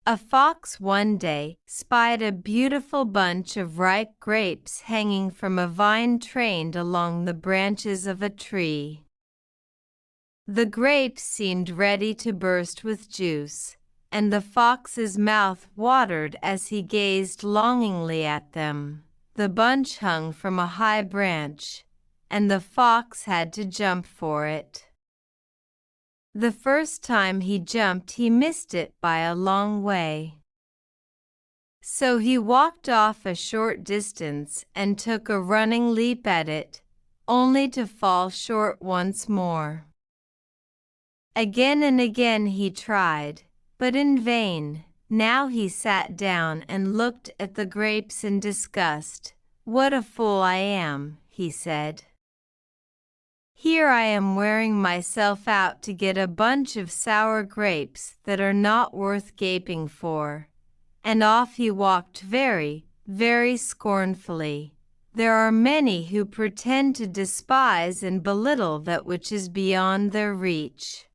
A fox one day spied a beautiful bunch of ripe grapes hanging from a vine trained along the branches of a tree. The grapes seemed ready to burst with juice, and the fox's mouth watered as he gazed longingly at them. The bunch hung from a high branch, and the fox had to jump for it. The first time he jumped, he missed it by a long way. So he walked off a short distance and took a running leap at it, only to fall short once more. Again and again he tried, but in vain. Now he sat down and looked at the grapes in disgust. "What a fool I am," he said. "Here I am wearing myself out to get a bunch of sour grapes that are not worth gaping for." And off he walked very, very scornfully. There are many who pretend to despise and belittle that which is beyond their reach.